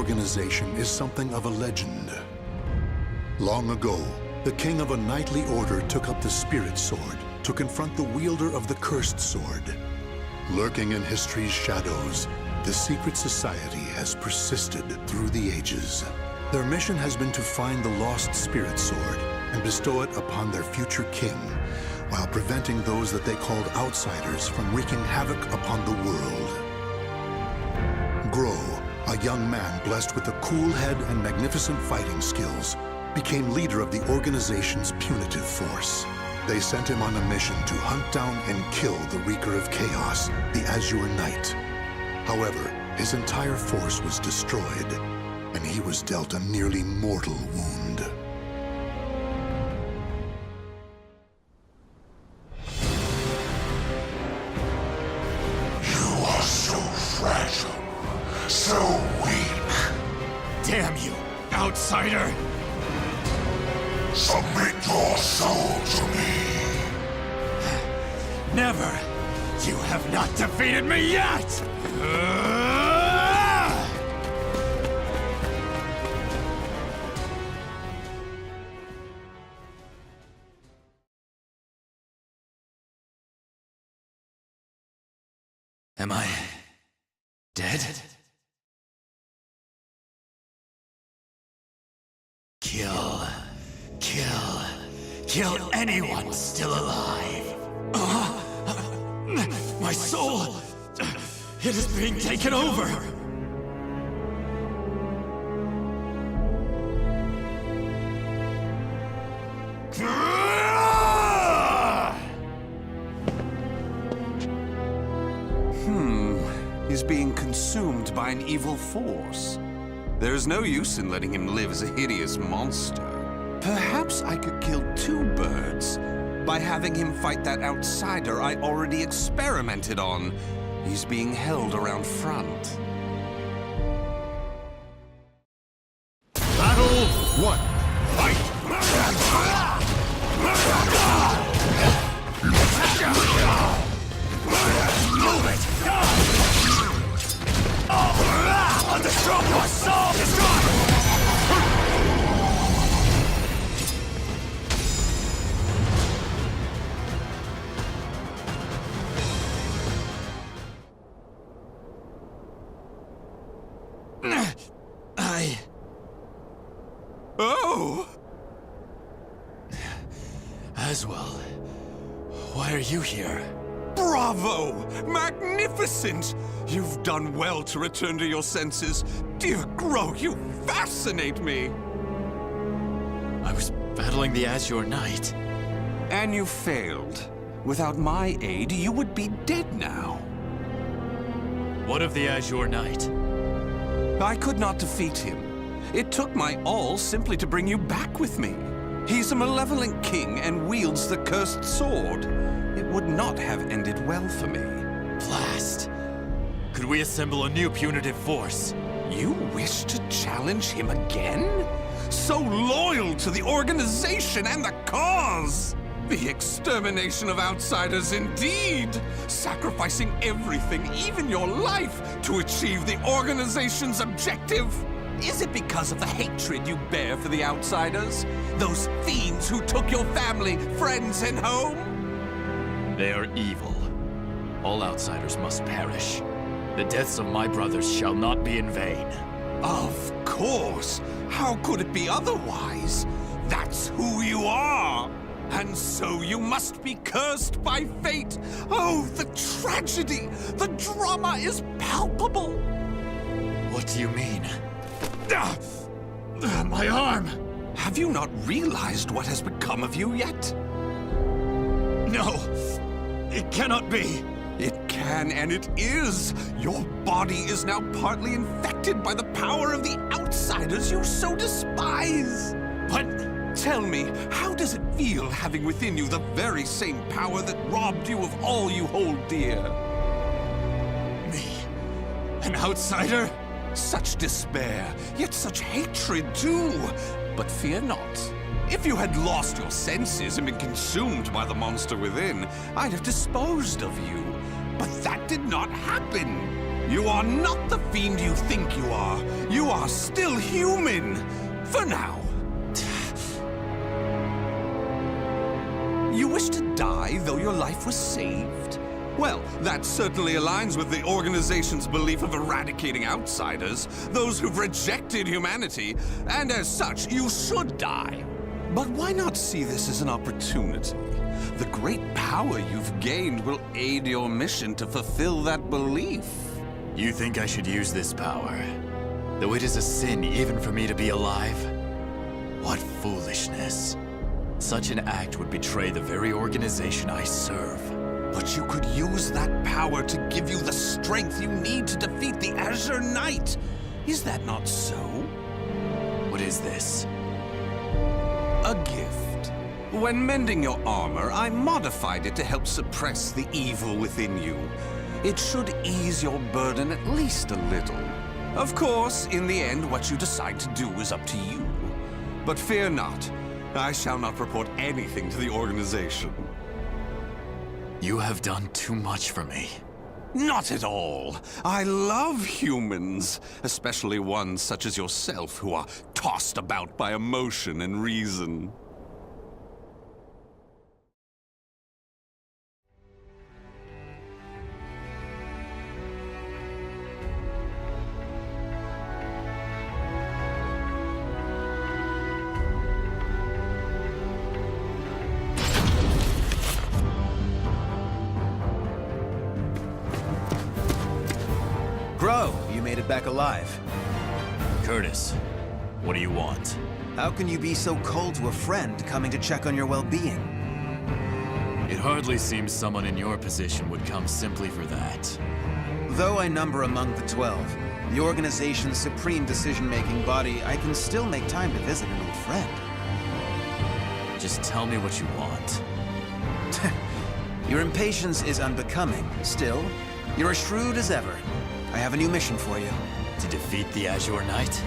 organization is something of a legend. Long ago, the king of a knightly order took up the spirit sword to confront the wielder of the cursed sword. Lurking in history's shadows, the secret society has persisted through the ages. Their mission has been to find the lost spirit sword and bestow it upon their future king, while preventing those that they called outsiders from wreaking havoc upon the world. Grøh, a young man blessed with a cool head and magnificent fighting skills, became leader of the organization's punitive force. They sent him on a mission to hunt down and kill the Wreaker of Chaos, the Azure Knight. However, his entire force was destroyed, and he was dealt a nearly mortal wound. You are so fragile, so weak. Damn you, outsider! Submit your soul to me. Never! You have not defeated me yet! Am I dead? Kill anyone still alive. My soul, it is being taken over. He's being consumed by an evil force. There's no use in letting him live as a hideous monster. Perhaps I could kill two birds by having him fight that outsider I already experimented on. He's being held around front. Battle 1. Fight! Move it! I'll destroy your soul! Destroy! Oh! Aswell, why are you here? Bravo! Magnificent! You've done well to return to your senses. Dear Grøh, you fascinate me! I was battling the Azure Knight. And you failed. Without my aid, you would be dead now. What of the Azure Knight? I could not defeat him. It took my all simply to bring you back with me. He's a malevolent king and wields the cursed sword. It would not have ended well for me. Blast! Could we assemble a new punitive force? You wish to challenge him again? So loyal to the organization and the cause! The extermination of outsiders indeed! Sacrificing everything, even your life, to achieve the organization's objective! Is it because of the hatred you bear for the outsiders? Those fiends who took your family, friends, and home? They are evil. All outsiders must perish. The deaths of my brothers shall not be in vain. Of course! How could it be otherwise? That's who you are! And so you must be cursed by fate! Oh, the tragedy! The drama is palpable! What do you mean? My arm! Have you not realized what has become of you yet? No! It cannot be! It can and it is! Your body is now partly infected by the power of the outsiders you so despise! But... Tell me, how does it feel having within you the very same power that robbed you of all you hold dear? Me? An outsider? Such despair, yet such hatred too! But fear not. If you had lost your senses and been consumed by the monster within, I'd have disposed of you. But that did not happen. You are not the fiend you think you are. You are still human. For now. You wish to die, though your life was saved? Well, that certainly aligns with the organization's belief of eradicating outsiders, those who've rejected humanity, and as such, you should die. But why not see this as an opportunity? The great power you've gained will aid your mission to fulfill that belief. You think I should use this power? Though it is a sin even for me to be alive? What foolishness. Such an act would betray the very organization I serve. But you could use that power to give you the strength you need to defeat the Azure Knight. Is that not so? What is this? A gift. When mending your armor, I modified it to help suppress the evil within you. It should ease your burden at least a little. Of course, in the end, what you decide to do is up to you. But fear not. I shall not report anything to the organization. You have done too much for me. Not at all. I love humans, especially ones such as yourself who are tossed about by emotion and reason. Grøh, you made it back alive. Curtis, what do you want? How can you be so cold to a friend coming to check on your well-being? It hardly seems someone in your position would come simply for that. Though I number among the 12, the organization's supreme decision-making body, I can still make time to visit an old friend. Just tell me what you want. Your impatience is unbecoming. Still, you're as shrewd as ever. I have a new mission for you. To defeat the Azure Knight?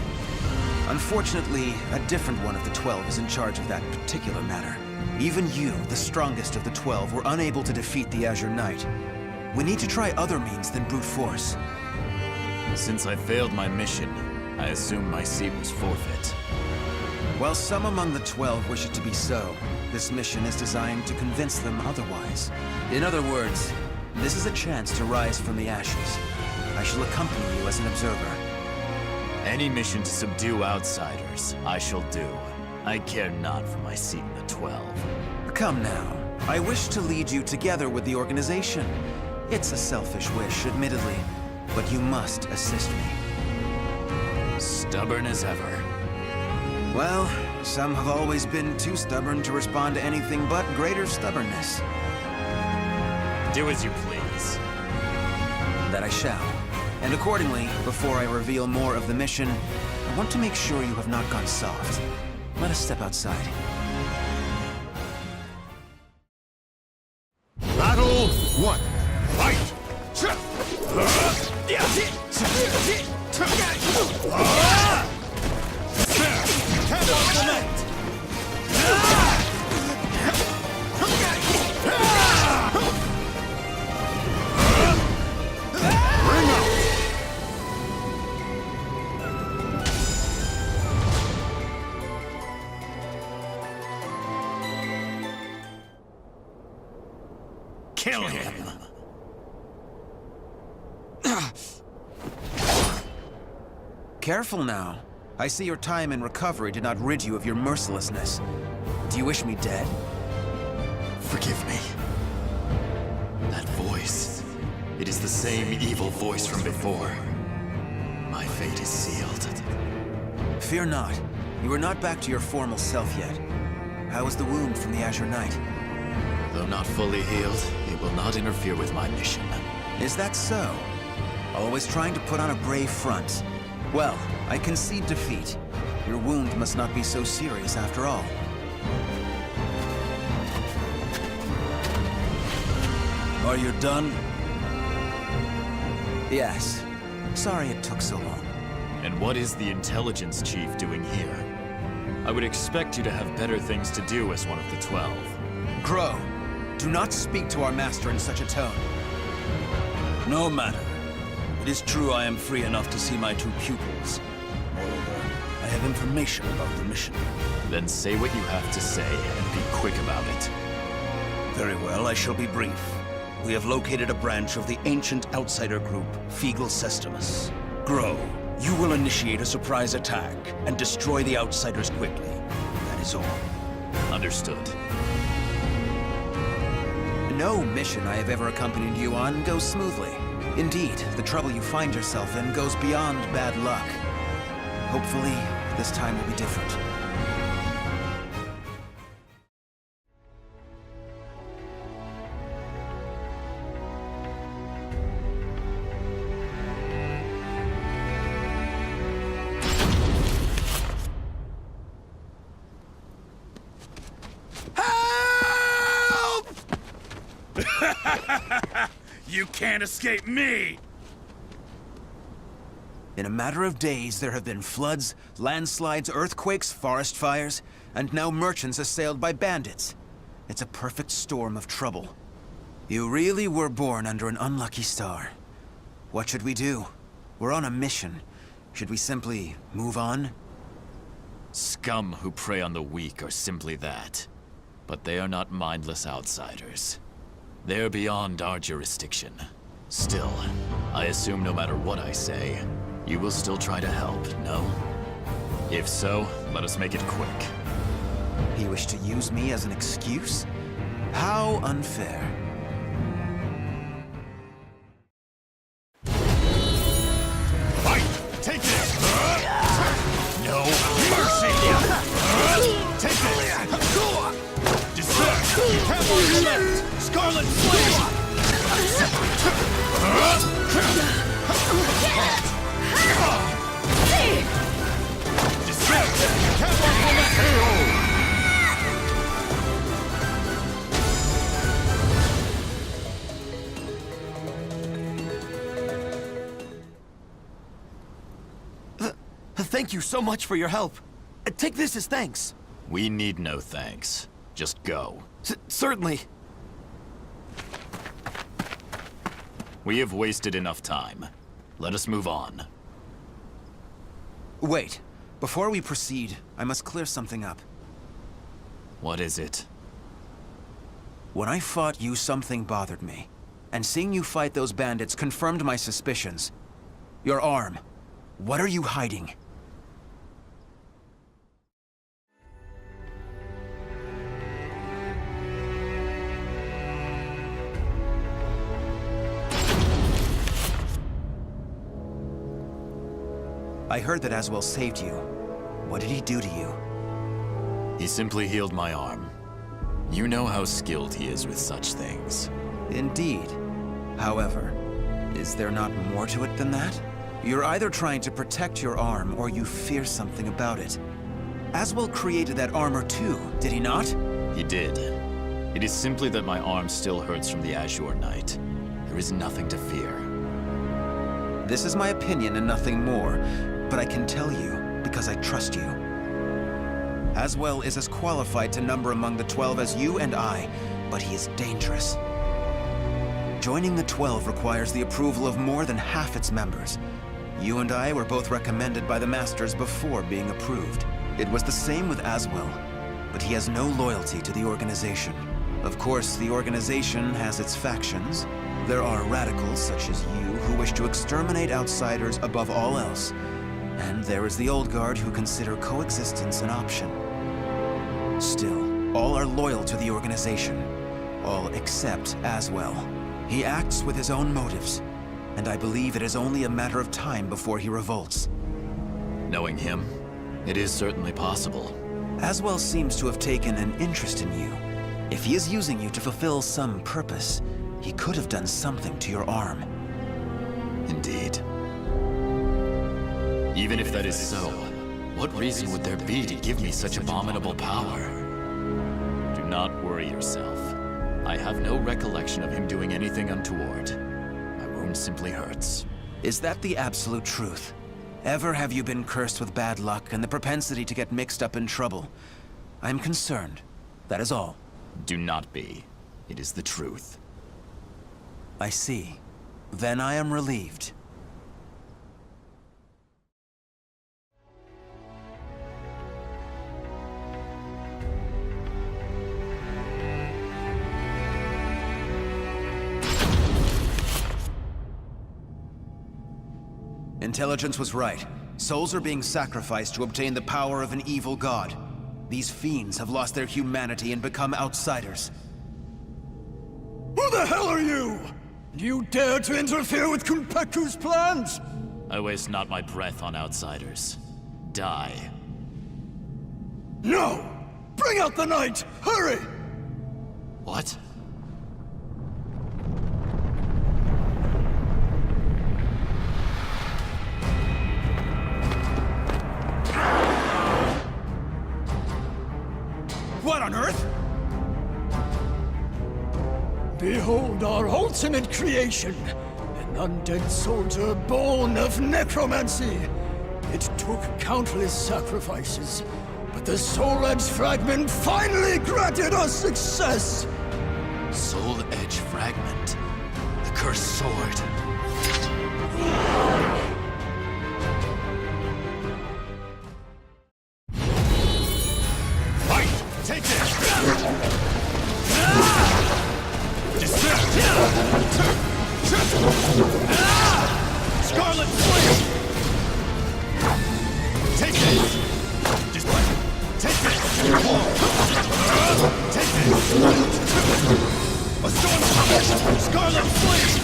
Unfortunately, a different one of the 12 is in charge of that particular matter. Even you, the strongest of the 12, were unable to defeat the Azure Knight. We need to try other means than brute force. Since I failed my mission, I assume my seat was forfeit. While some among the 12 wish it to be so, this mission is designed to convince them otherwise. In other words, this is a chance to rise from the ashes. I shall accompany you as an observer. Any mission to subdue outsiders, I shall do. I care not for my seat in the 12. Come now. I wish to lead you together with the organization. It's a selfish wish, admittedly, but you must assist me. Stubborn as ever. Well, some have always been too stubborn to respond to anything but greater stubbornness. Do as you please. That I shall. And accordingly, before I reveal more of the mission, I want to make sure you have not gone soft. Let us step outside. Battle 1. Fight! Kill him! Careful now. I see your time in recovery did not rid you of your mercilessness. Do you wish me dead? Forgive me. That voice. It is the same evil voice from before. My fate is sealed. Fear not. You are not back to your formal self yet. How is the wound from the Azure Knight? Though not fully healed, it will not interfere with my mission. Is that so? Always trying to put on a brave front. Well, I concede defeat. Your wound must not be so serious after all. Are you done? Yes. Sorry it took so long. And what is the intelligence chief doing here? I would expect you to have better things to do as one of the 12. Grøh, do not speak to our master in such a tone. No matter. It is true I am free enough to see my two pupils. Moreover, I have information about the mission. Then say what you have to say, and be quick about it. Very well, I shall be brief. We have located a branch of the ancient outsider group, Feegle Sestimus. Grøh, you will initiate a surprise attack and destroy the outsiders quickly. That is all. Understood. No mission I have ever accompanied you on goes smoothly. Indeed, the trouble you find yourself in goes beyond bad luck. Hopefully, this time will be different. You can't escape me! In a matter of days, there have been floods, landslides, earthquakes, forest fires, and now merchants assailed by bandits. It's a perfect storm of trouble. You really were born under an unlucky star. What should we do? We're on a mission. Should we simply move on? Scum who prey on the weak are simply that. But they are not mindless outsiders. They're beyond our jurisdiction. Still, I assume no matter what I say, you will still try to help, no? If so, let us make it quick. You wish to use me as an excuse? How unfair. Fight! Take this! No mercy! Take this! Descend! You have on your left! Scarlet Flame! Descend! You have on your left! Thank you so much for your help. Take this as thanks. We need no thanks. Just go. Certainly. We have wasted enough time. Let us move on. Wait. Before we proceed, I must clear something up. What is it? When I fought you, something bothered me. And seeing you fight those bandits confirmed my suspicions. Your arm. What are you hiding? I heard that Aswell saved you. What did he do to you? He simply healed my arm. You know how skilled he is with such things. Indeed. However, is there not more to it than that? You're either trying to protect your arm, or you fear something about it. Aswell created that armor too, did he not? He did. It is simply that my arm still hurts from the Azure Knight. There is nothing to fear. This is my opinion and nothing more, but I can tell you because I trust you. Aswell is as qualified to number among the 12 as you and I, but he is dangerous. Joining the 12 requires the approval of more than half its members. You and I were both recommended by the Masters before being approved. It was the same with Aswell, but he has no loyalty to the organization. Of course, the organization has its factions. There are radicals such as you who wish to exterminate outsiders above all else. And there is the old guard who consider coexistence an option. Still, all are loyal to the organization. All except Aswell. He acts with his own motives, and I believe it is only a matter of time before he revolts. Knowing him, it is certainly possible. Aswell seems to have taken an interest in you. If he is using you to fulfill some purpose, he could have done something to your arm. Indeed. Even if that is so, what reason would there be to give me such abominable power? Do not worry yourself. I have no recollection of him doing anything untoward. My wound simply hurts. Is that the absolute truth? Ever have you been cursed with bad luck and the propensity to get mixed up in trouble? I'm concerned. That is all. Do not be. It is the truth. I see. Then I am relieved. Intelligence was right. Souls are being sacrificed to obtain the power of an evil god. These fiends have lost their humanity and become outsiders. Who the hell are you? Do you dare to interfere with Kunpeku's plans? I waste not my breath on outsiders. Die. No! Bring out the knight! Hurry! What? What on earth? Behold our ultimate creation, an undead soldier born of necromancy. It took countless sacrifices, but the Soul Edge Fragment finally granted us success! Soul Edge Fragment. The cursed sword. Fight! Take this! Scarlet Flame! Take this! Just take this! Take this! A storm coming! Scarlet Flame!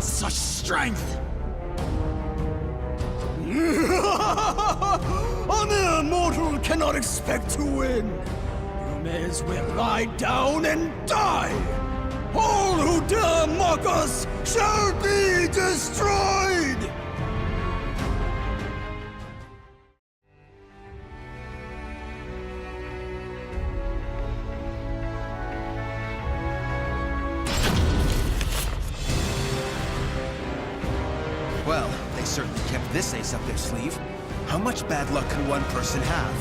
Such strength! A mere mortal cannot expect to win. You may as well lie down and die. All who dare mock us shall be destroyed! Well, they certainly kept this ace up their sleeve. How much bad luck can one person have?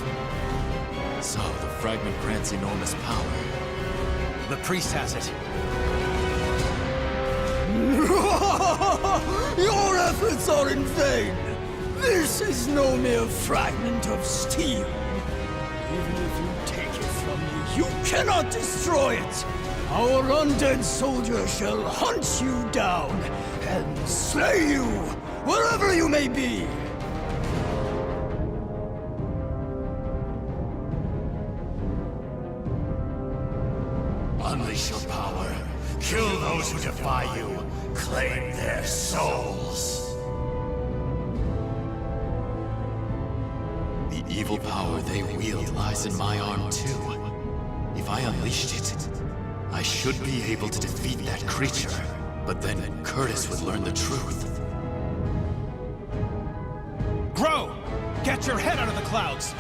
So, the fragment grants enormous power. The priest has it. Your efforts are in vain! This is no mere fragment of steel. Even if you take it from me, you cannot destroy it! Our undead soldier shall hunt you down and slay you, wherever you may be! Unleash your power. Kill those who defy you. Claim their souls. The evil power they wield lies in my arm too. If I unleashed it, I should be able to defeat that creature. But then Curtis would learn the truth. Grøh! Get your head out of the clouds!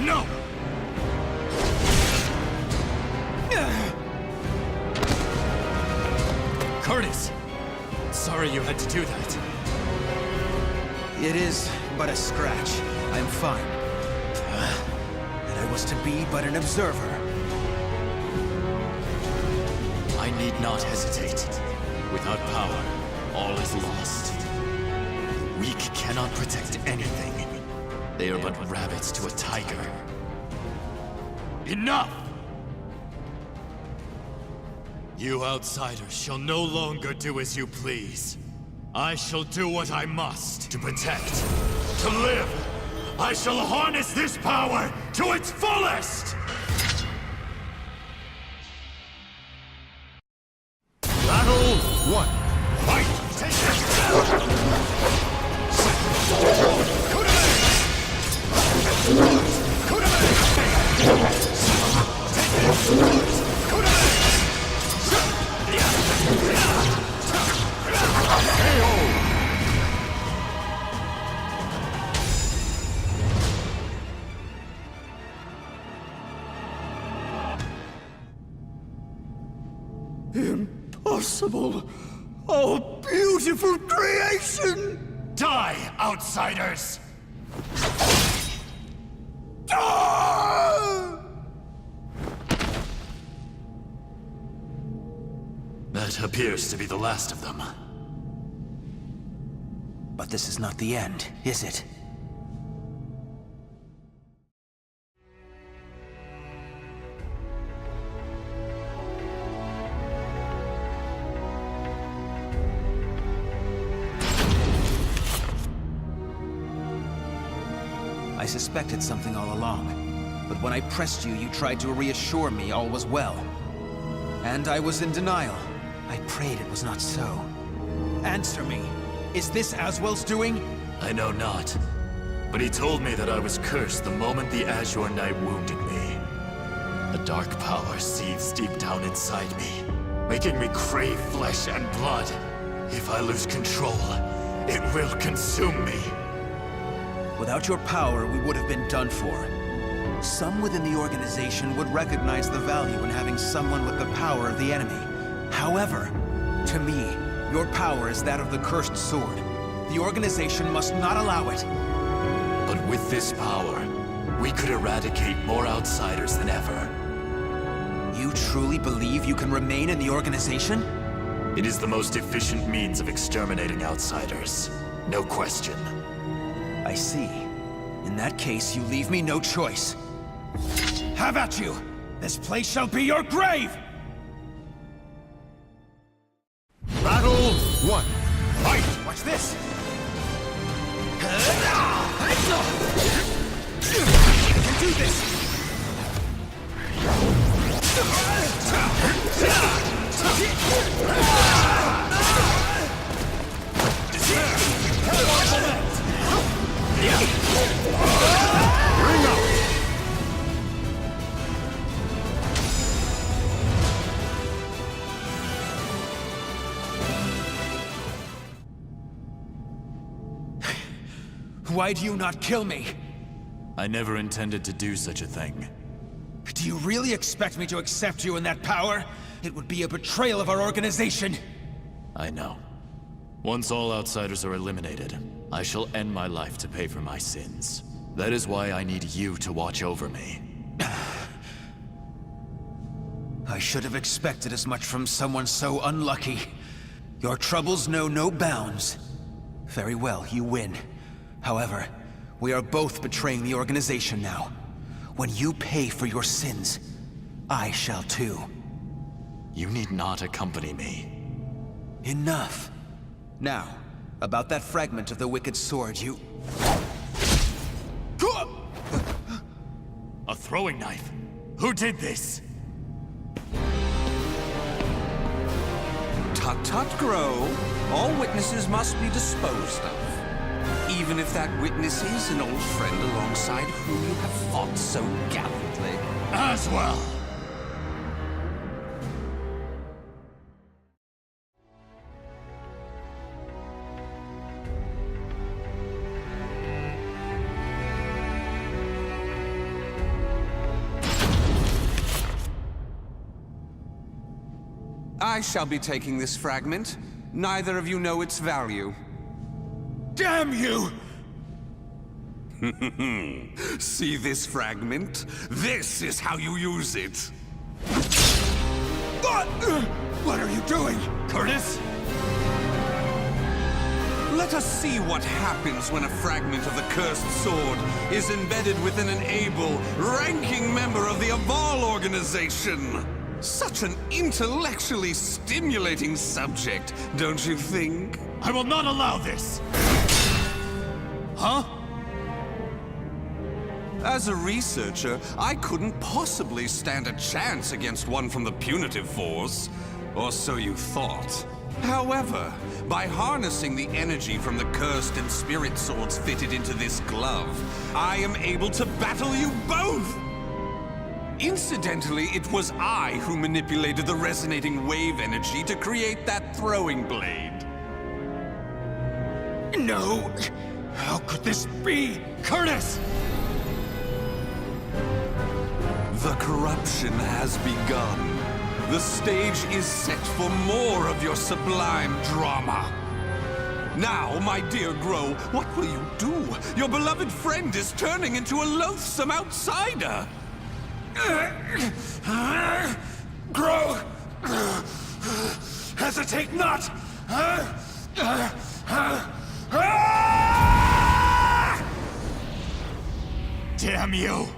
No! Curtis! Sorry you had to do that. It is but a scratch. I'm fine. And I was to be but an observer. I need not hesitate. Without power, all is lost. The weak cannot protect anything. They are but rabbits to a tiger. Enough! You outsiders shall no longer do as you please. I shall do what I must to protect, to live. I shall harness this power to its fullest! Battle 1. Fight! Take this! Impossible! Our beautiful creation! Die, outsiders! Ah! That appears to be the last of them. But this is not the end, is it? suspected something all along. But when I pressed you, you tried to reassure me all was well. And I was in denial. I prayed it was not so. Answer me. Is this Aswell's doing? I know not. But he told me that I was cursed the moment the Azure Knight wounded me. A dark power seethes deep down inside me, making me crave flesh and blood. If I lose control, it will consume me. Without your power, we would have been done for. Some within the organization would recognize the value in having someone with the power of the enemy. However, to me, your power is that of the Cursed Sword. The organization must not allow it. But with this power, we could eradicate more outsiders than ever. You truly believe you can remain in the organization? It is the most efficient means of exterminating outsiders. No question. I see. In that case, you leave me no choice. Have at you! This place shall be your grave! Battle 1. Fight! Watch this! I can do this! Bring out! Why do you not kill me? I never intended to do such a thing. Do you really expect me to accept you in that power? It would be a betrayal of our organization. I know. Once all outsiders are eliminated, I shall end my life to pay for my sins. That is why I need you to watch over me. I should have expected as much from someone so unlucky. Your troubles know no bounds. Very well, you win. However, we are both betraying the organization now. When you pay for your sins, I shall too. You need not accompany me. Enough. Now, about that fragment of the Wicked Sword, you... A throwing knife? Who did this? Tut tut, Grøh. All witnesses must be disposed of. Even if that witness is an old friend alongside whom you have fought so gallantly. Aswell! I shall be taking this fragment. Neither of you know its value. Damn you! See this fragment? This is how you use it. What are you doing? Curtis? Let us see what happens when a fragment of the Cursed Sword is embedded within an able, ranking member of the Aval organization. Such an intellectually stimulating subject, don't you think? I will not allow this! Huh? As a researcher, I couldn't possibly stand a chance against one from the punitive force. Or so you thought. However, by harnessing the energy from the cursed and spirit swords fitted into this glove, I am able to battle you both! Incidentally, it was I who manipulated the resonating wave energy to create that throwing blade. No! How could this be? Curtis! The corruption has begun. The stage is set for more of your sublime drama. Now, my dear Grøh, what will you do? Your beloved friend is turning into a loathsome outsider. Grøh! Hesitate not! Damn you!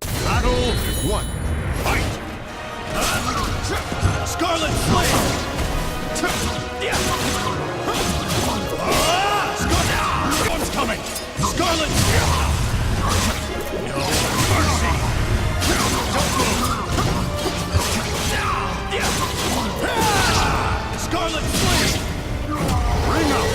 Battle 1. Fight! Scarlet Flame! coming! Scarlet! No mercy! Don't move! Scarlet Flame! Ring out!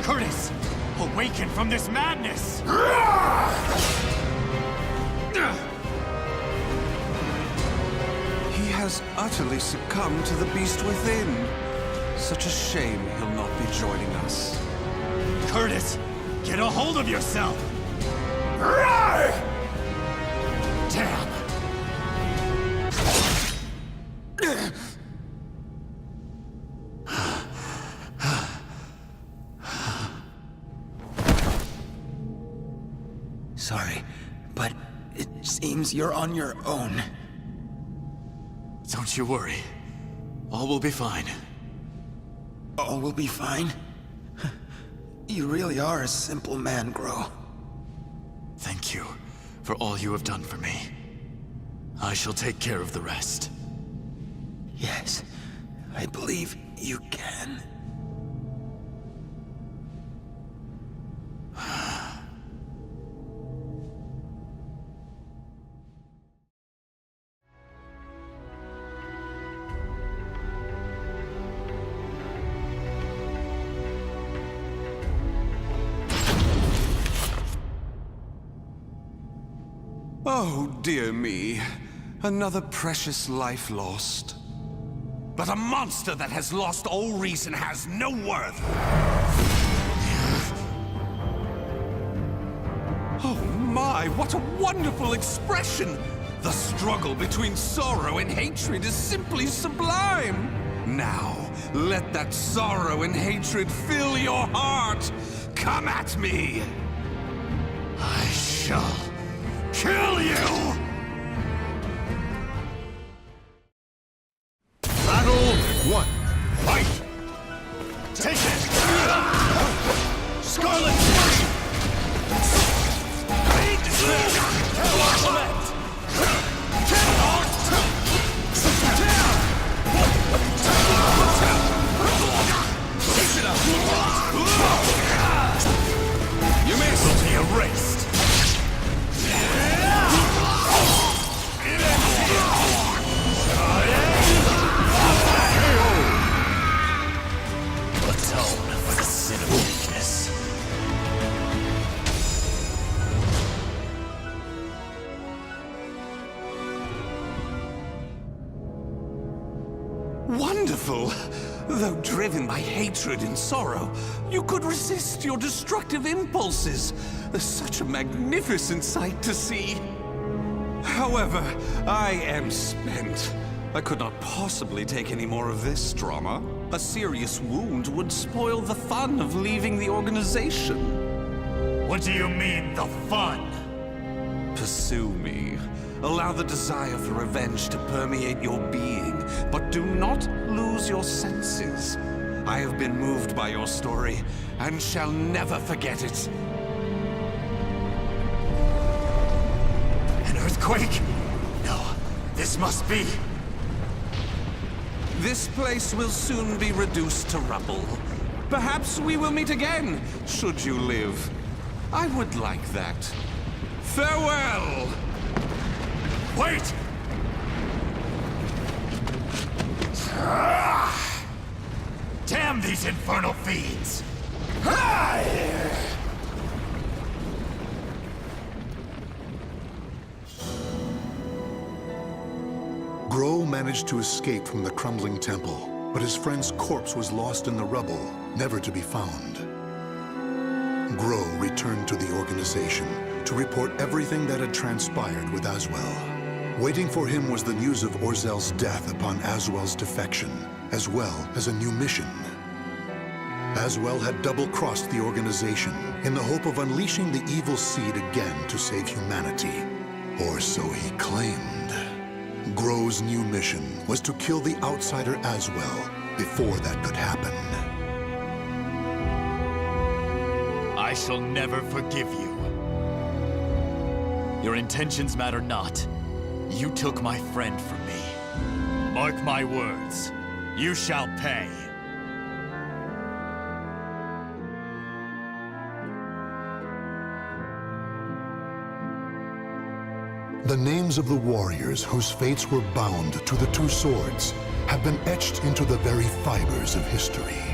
Curtis! Awaken from this madness! He has utterly succumbed to the beast within. Such a shame he'll not be joining us. Curtis! Get a hold of yourself! Damn! Sorry, but it seems you're on your own. Don't you worry. All will be fine. All will be fine. You really are a simple man, Grøh. Thank you for all you have done for me. I shall take care of the rest. Yes, I believe you can. Oh, dear me. Another precious life lost. But a monster that has lost all reason has no worth. Oh my, what a wonderful expression! The struggle between sorrow and hatred is simply sublime! Now, let that sorrow and hatred fill your heart! Come at me! I shall kill you! Battle 1. Fight! Take it! Scarlet Flame! You may Will be erased! Atone for the sin of weakness. Wonderful! Though driven by hatred and sorrow, you could resist your destructive impulses. Such a magnificent sight to see. However, I am spent. I could not possibly take any more of this drama. A serious wound would spoil the fun of leaving the organization. What do you mean, the fun? Pursue me. Allow the desire for revenge to permeate your being, but do not lose your senses. I have been moved by your story, and shall never forget it. An earthquake? No, this must be... This place will soon be reduced to rubble. Perhaps we will meet again, should you live. I would like that. Farewell! Wait! Damn these infernal fiends! Grøh managed to escape from the crumbling temple, but his friend's corpse was lost in the rubble, never to be found. Grøh returned to the organization to report everything that had transpired with Aswell. Waiting for him was the news of Orzel's death upon Aswell's defection, as well as a new mission. Aswell had double-crossed the organization in the hope of unleashing the evil seed again to save humanity. Or so he claimed. Grøh's new mission was to kill the outsider Aswell before that could happen. I shall never forgive you. Your intentions matter not. You took my friend from me. Mark my words. You shall pay. The names of the warriors whose fates were bound to the two swords have been etched into the very fibers of history.